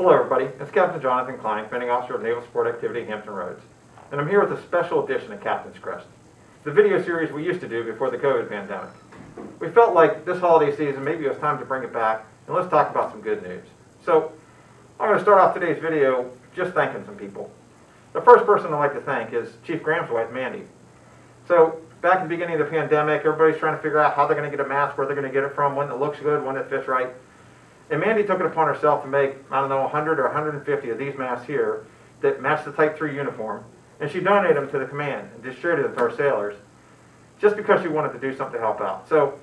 Hello everybody, it's Captain Jonathan Klein, Commanding Officer of Naval Support Activity Hampton Roads, and I'm here with a special edition of Captain's Crest, the video series we used to do before the COVID pandemic. We felt like this holiday season maybe it was time to bring it back, and let's talk about some good news. So, I'm going to start off today's video just thanking some people. The first person I'd like to thank is Chief Graham's wife, Mandy. So, back at the beginning of the pandemic, everybody's trying to figure out how they're going to get a mask, where they're going to get it from, when it looks good, when it fits right. And Mandy took it upon herself to make, 100 or 150 of these masks here that match the Type 3 uniform. And she donated them to the command and distributed them to our sailors just because she wanted to do something to help out. So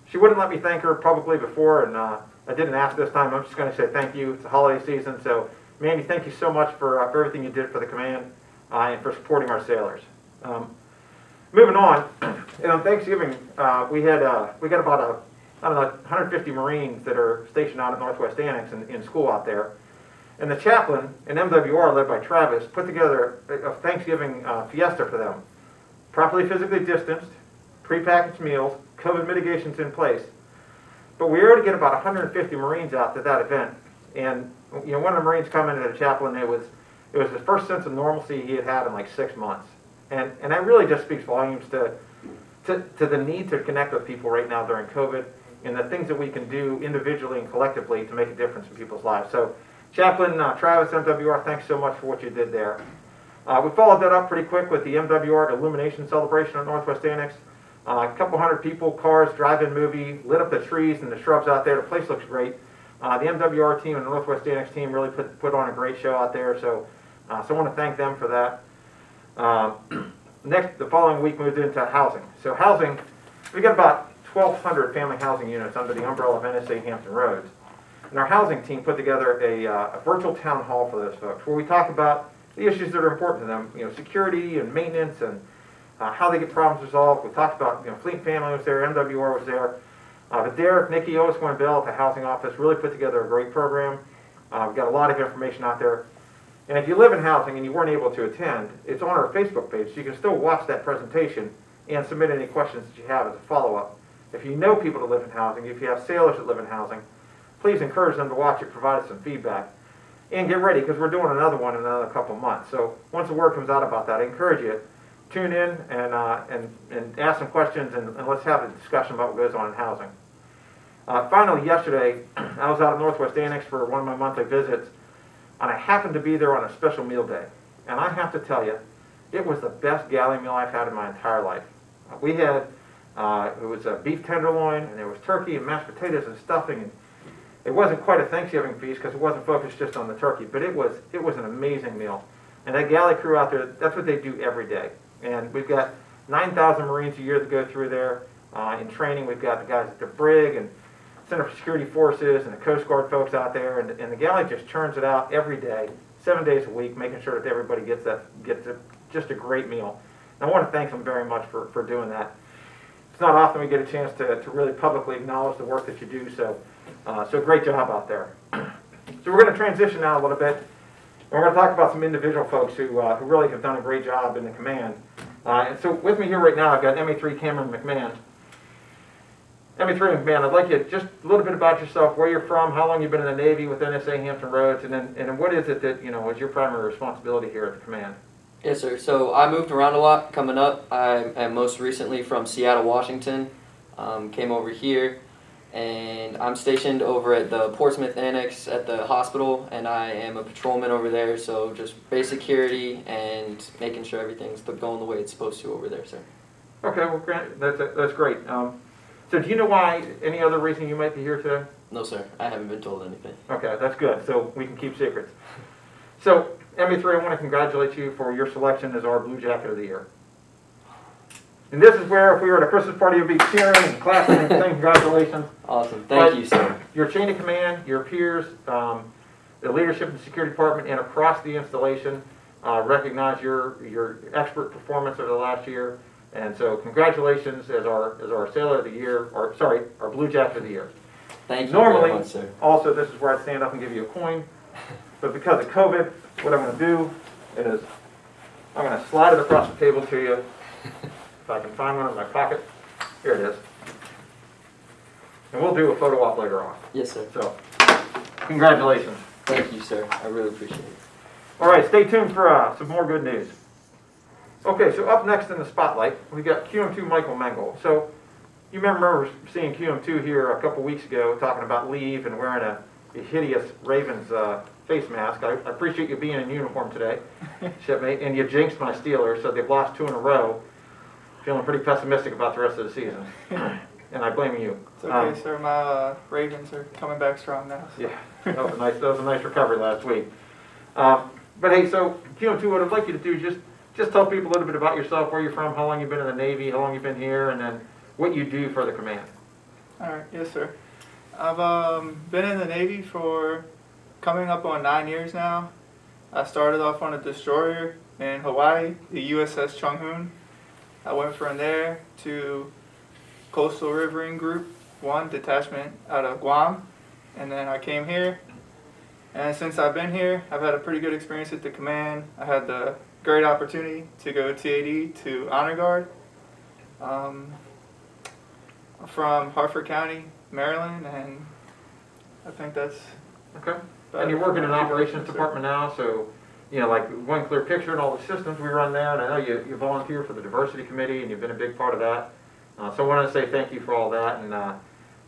she wouldn't let me thank her publicly before, and I didn't ask this time. I'm just going to say thank you. It's the holiday season. So Mandy, thank you so much for everything you did for the command and for supporting our sailors. Moving on, on Thanksgiving, we got about 150 Marines that are stationed out at Northwest Annex in school out there. And the chaplain, an MWR led by Travis, put together a Thanksgiving fiesta for them. Properly physically distanced, prepackaged meals, COVID mitigations in place. But we were able to get about 150 Marines out to that event. And one of the Marines commented to the chaplain, it was the first sense of normalcy he had had in like 6 months. And that really just speaks volumes to the need to connect with people right now during COVID, and the things that we can do individually and collectively to make a difference in people's lives. So, Chaplain Travis, MWR, thanks so much for what you did there. We followed that up pretty quick with the MWR Illumination Celebration at Northwest Annex. A couple hundred people, cars, drive-in movie, lit up the trees and the shrubs out there. The place looks great. The MWR team and the Northwest Annex team really put on a great show out there, so I want to thank them for that. The following week moved into housing. So housing, we got about 1,200 family housing units under the umbrella of NSA Hampton Roads. And our housing team put together a virtual town hall for those folks where we talk about the issues that are important to them, security and maintenance and how they get problems resolved. We talked about, Fleet Family was there, MWR was there. But Derek, Nikki, Otis, and Bill at the housing office really put together a great program. We've got a lot of information out there. And if you live in housing and you weren't able to attend, it's on our Facebook page, so you can still watch that presentation and submit any questions that you have as a follow-up. If you know people that live in housing, if you have sailors that live in housing, please encourage them to watch it, provide us some feedback. And get ready, because we're doing another one in another couple months. So once the word comes out about that, I encourage you, tune in and ask some questions, and let's have a discussion about what goes on in housing. Finally, yesterday, I was out at Northwest Annex for one of my monthly visits, and I happened to be there on a special meal day. And I have to tell you, it was the best galley meal I've had in my entire life. We had it was a beef tenderloin, and there was turkey and mashed potatoes and stuffing. And it wasn't quite a Thanksgiving feast because it wasn't focused just on the turkey, but it was an amazing meal. And that galley crew out there, that's what they do every day. And we've got 9,000 Marines a year that go through there in training. We've got the guys at the brig and Center for Security Forces and the Coast Guard folks out there, and the galley just churns it out every day, 7 days a week, making sure that everybody gets just a great meal. And I want to thank them very much for doing that. It's not often we get a chance to really publicly acknowledge the work that you do, so great job out there. So we're going to transition now a little bit, and we're going to talk about some individual folks who really have done a great job in the command. And so with me here right now, I've got MA3 Cameron McMahon. MA3 McMahon, I'd like you just a little bit about yourself, where you're from, how long you've been in the Navy with NSA Hampton Roads, and then what is it that is your primary responsibility here at the command? Yes, sir. So I moved around a lot coming up. I am most recently from Seattle, Washington. Came over here, and I'm stationed over at the Portsmouth Annex at the hospital, and I am a patrolman over there, so just basic security and making sure everything's going the way it's supposed to over there, sir. Okay, well, Grant, that's great. So do you know why, any other reason you might be here today? No, sir. I haven't been told anything. Okay, that's good, so we can keep secrets. So, MA3, I want to congratulate you for your selection as our Blue Jacket of the Year. And this is where, if we were at a Christmas party, you'd be cheering and clapping and saying congratulations. Awesome. Thank you, sir. Your chain of command, your peers, the leadership in the security department, and across the installation recognize your expert performance over the last year. And so congratulations as our Sailor of the Year, our Blue Jacket of the Year. Thank you Normally, very much, sir. Also, this is where I stand up and give you a coin. But because of COVID, what I'm going to do is I'm going to slide it across the table to you. If I can find one in my pocket. Here it is. And we'll do a photo op later on. Yes, sir. So, congratulations. Thank you, sir. I really appreciate it. All right, stay tuned for some more good news. Okay, so up next in the spotlight, we got QM2 Michael Mengel. So you remember seeing QM2 here a couple weeks ago talking about leave and wearing a hideous Ravens face mask. I appreciate you being in uniform today, shipmate, and you jinxed my Steelers, so they've lost 2 in a row. Feeling pretty pessimistic about the rest of the season, and I blame you. It's okay, sir. My Ravens are coming back strong now. So. Yeah, that was a nice recovery last week. But hey, so QM2, what I'd like you to do, just tell people a little bit about yourself, where you're from, how long you've been in the Navy, how long you've been here, and then what you do for the command. All right, yes, sir. I've been in the Navy for coming up on 9 years now. I started off on a destroyer in Hawaii, the USS Chung-Hoon. I went from there to Coastal Riverine Group 1 detachment out of Guam, and then I came here. And since I've been here, I've had a pretty good experience at the command. I had the great opportunity to go TAD to Honor Guard. I'm from Hartford County, Maryland, and I think that's Okay. And you're working in the operations department now, so, you know, like one clear picture and all the systems we run there, and I know you volunteer for the diversity committee, and you've been a big part of that. So I want to say thank you for all that,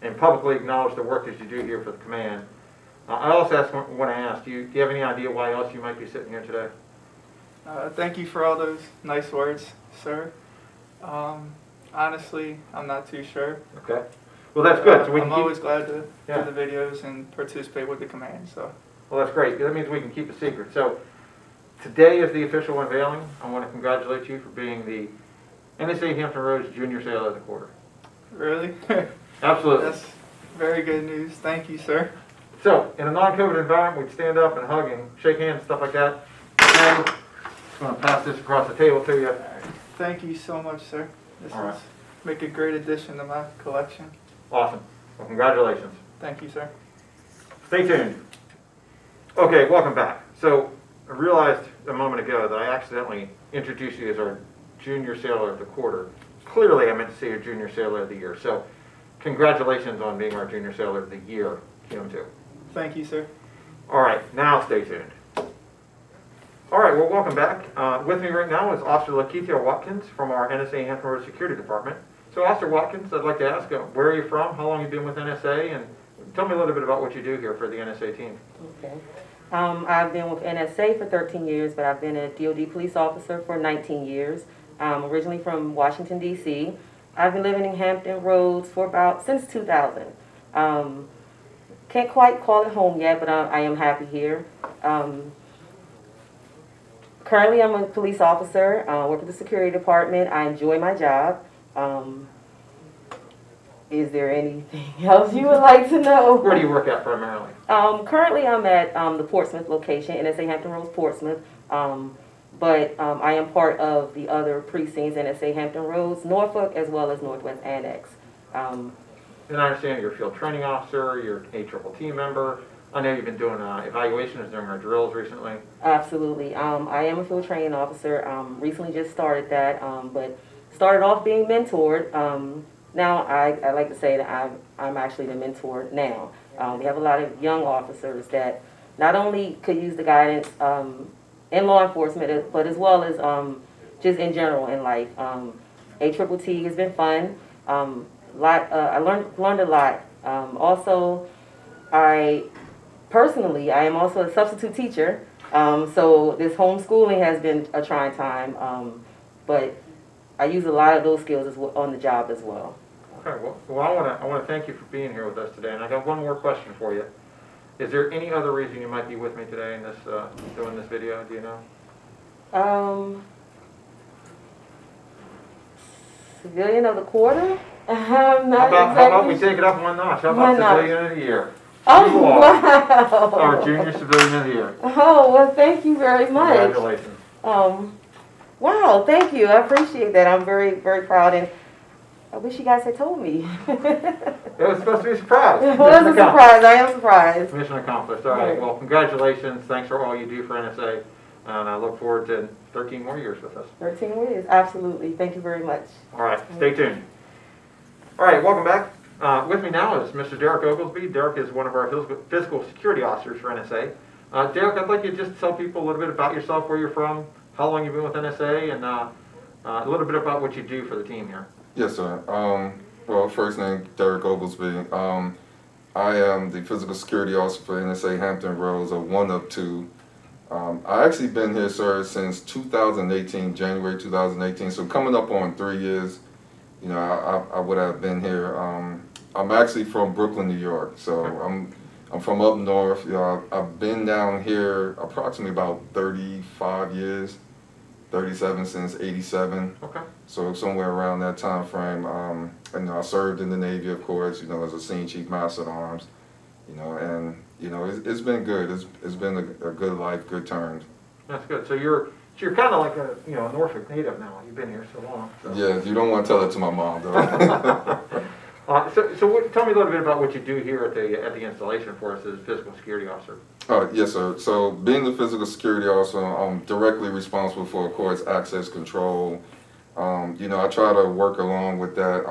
and publicly acknowledge the work that you do here for the command. I also want to ask, do you have any idea why else you might be sitting here today? Thank you for all those nice words, sir. Honestly, I'm not too sure. Okay. Well, that's good. So we can I'm always glad to do Yeah. the videos and participate with the command. So. Well, that's great. That means we can keep a secret. So today is the official unveiling. I want to congratulate you for being the NSA Hampton Roads Junior Sailor of the Quarter. Really? Absolutely. That's very good news. Thank you, sir. So, in a non-COVID environment, we'd stand up and hug and shake hands, stuff like that. I'm going to pass this across the table to you. Thank you so much, sir. This All right. is make a great addition to my collection. Awesome. Well, congratulations. Thank you, sir. Stay tuned. Okay, welcome back. So, I realized a moment ago that I accidentally introduced you as our Junior Sailor of the Quarter. Clearly, I meant to say your Junior Sailor of the Year. So, congratulations on being our Junior Sailor of the Year, QM2. Thank you, sir. All right, now stay tuned. All right, well, welcome back. With me right now is Officer Lakeithia Watkins from our NSA Hampton Roads Security Department. So, Officer Watkins, I'd like to ask, where are you from, how long have you been with NSA, and tell me a little bit about what you do here for the NSA team. Okay. I've been with NSA for 13 years, but I've been a DoD police officer for 19 years. I'm originally from Washington, D.C. I've been living in Hampton Roads for since 2000. Can't quite call it home yet, but I am happy here. Currently, I'm a police officer. Work at the security department. I enjoy my job. Is there anything else you would like to know? Where do you work at primarily? Currently, I'm at the Portsmouth location, NSA Hampton Roads, Portsmouth. But I am part of the other precincts, NSA Hampton Roads, Norfolk, as well as Northwest Annex. And I understand you're a field training officer, you're an ATTT member. I know you've been doing evaluations during our drills recently. Absolutely. I am a field training officer. Recently just started that, but started off being mentored. Now I like to say that I'm actually the mentor now. We have a lot of young officers that not only could use the guidance in law enforcement, but as well as just in general in life. ATTT has been fun. I learned a lot. Also, I am also a substitute teacher. So this homeschooling has been a trying time, but I use a lot of those skills on the job as well. Okay, well I want to thank you for being here with us today, and I got one more question for you. Is there any other reason you might be with me today in this doing this video? Do you know? Civilian of the quarter? How about we take it up one notch? How about Civilian of the Year? Oh, you are wow. our Junior Civilian of the Year. Oh, well, thank you very much. Congratulations. Wow, thank you. I appreciate that. I'm very, very proud, and I wish you guys had told me. It was supposed to be a surprise. It was a surprise. I am surprised. Mission accomplished. All right. Well, congratulations. Thanks for all you do for NSA, and I look forward to 13 more years with us. 13 years, absolutely. Thank you very much. All right. Stay tuned. All right. Welcome back. With me now is Mr. Derek Oglesby. Derek is one of our physical security officers for NSA. Derek, I'd like you to just tell people a little bit about yourself, where you're from, how long you've been with NSA, and a little bit about what you do for the team here. Yes, sir. Well, first name, Derek Oglesby. I am the physical security officer for NSA Hampton Roads, a one of two. I actually been here, sir, since 2018, January 2018, so coming up on 3 years. You know, I would have been here. I'm actually from Brooklyn, New York, so I'm from up north. You know, I've been down here approximately about 35 years, 37 since '87. Okay. So somewhere around that time frame. And I served in the Navy, of course. You know, as a Senior Chief Master at Arms. You know, and you know, it's been good. It's been a good life, good terms. That's good. So you're kind of like a Norfolk native now. You've been here so long. So. Yeah, you don't want to tell it to my mom, though. Tell me a little bit about what you do here at the installation for us as physical security officer. Yes, sir. So being the physical security officer, I'm directly responsible for, of course, access control. You know, I try to work along with that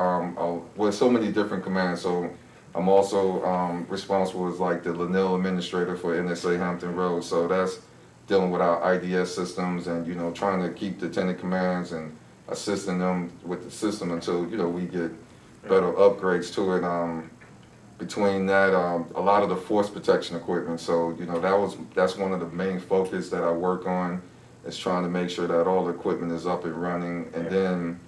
with so many different commands. So I'm also responsible as like the Linnell administrator for NSA Hampton Roads. So that's dealing with our IDS systems and, you know, trying to keep the tenant commands and assisting them with the system until, you know, we get better upgrades to it. Between that, a lot of the force protection equipment. So, you know, that's one of the main focus that I work on, is trying to make sure that all the equipment is up and running, and then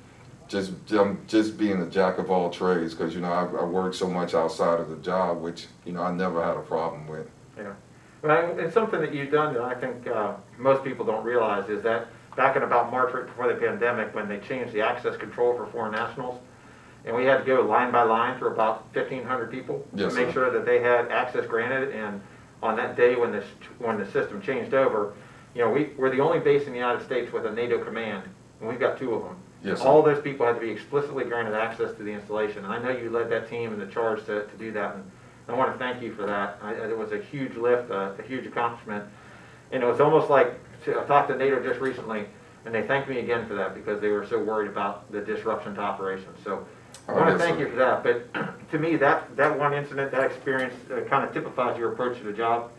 just being a jack of all trades, because, you know, I work so much outside of the job, which, you know, I never had a problem with. Yeah. Well, it's something that you've done that I think most people don't realize is that back in about March, right before the pandemic, when they changed the access control for foreign nationals, and we had to go line by line through about 1,500 people to make sure that they had access granted. And on that day when the system changed over, you know, we're the only base in the United States with a NATO command, and we've got 2 of them. Yes, all those people had to be explicitly granted access to the installation, and I know you led that team in the charge to do that, and I want to thank you for that. It was a huge lift, a huge accomplishment, and it was almost like, I talked to NATO just recently, and they thanked me again for that because they were so worried about the disruption to operations. So I want to thank you for that. But to me, that one incident, that experience, kind of typifies your approach to the job.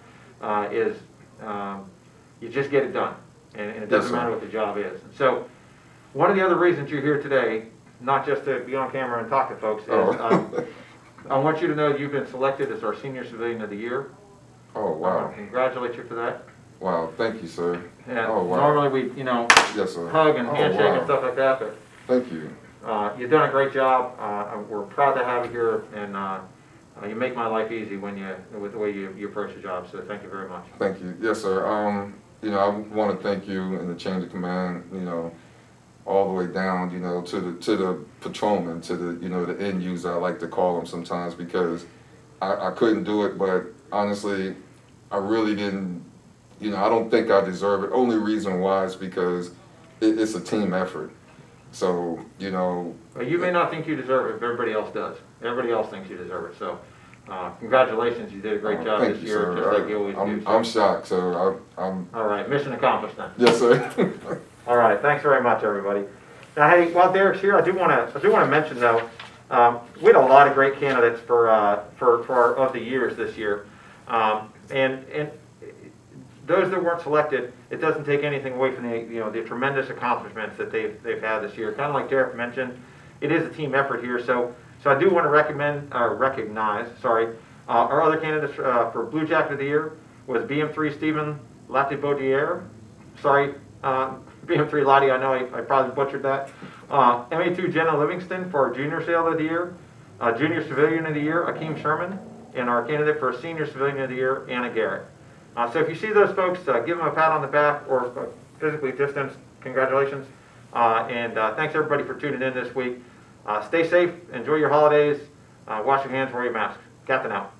You just get it done, and it doesn't matter what the job is. And so one of the other reasons you're here today, not just to be on camera and talk to folks, is I want you to know you've been selected as our Senior Civilian of the Year. Oh, wow. I want to congratulate you for that. Wow, thank you, sir. Yeah, oh, wow. Normally we, yes, sir. hug and handshake and stuff like that, but thank you. You've done a great job. We're proud to have you here, and you make my life easy with the way you approach the job. So thank you very much. Thank you. Yes, sir. You know, I want to thank you and the chain of command. You know, all the way down. You know, to the patrolman, to the the end user. I like to call them sometimes, because I couldn't do it, but honestly, I really didn't. You know, I don't think I deserve it. Only reason why is because it's a team effort. So, you know. Well, you may not think you deserve it, but everybody else does. Everybody else thinks you deserve it. So, congratulations. You did a great job this year, just like you always do. So. I'm shocked, so I'm. All right, mission accomplished then. Yes, sir. All right, thanks very much, everybody. Now, hey, while Derek's here, I do want to mention though, we had a lot of great candidates for our of the years this year, and those that weren't selected, it doesn't take anything away from the tremendous accomplishments that they've had this year. Kind of like Derek mentioned, it is a team effort here. So I do want to recognize our other candidates for Blue Jacket of the Year was BM3 Stephen Latibaudiere. Sorry, BM3 Lottie, I know I probably butchered that. MA2 Jenna Livingston for our Junior Sailor of the Year, Junior Civilian of the Year Akeem Sherman, and our candidate for Senior Civilian of the Year Anna Garrett. So if you see those folks, give them a pat on the back or physically distance. Congratulations. And thanks everybody for tuning in this week. Stay safe. Enjoy your holidays. Wash your hands. Wear your mask. Captain out.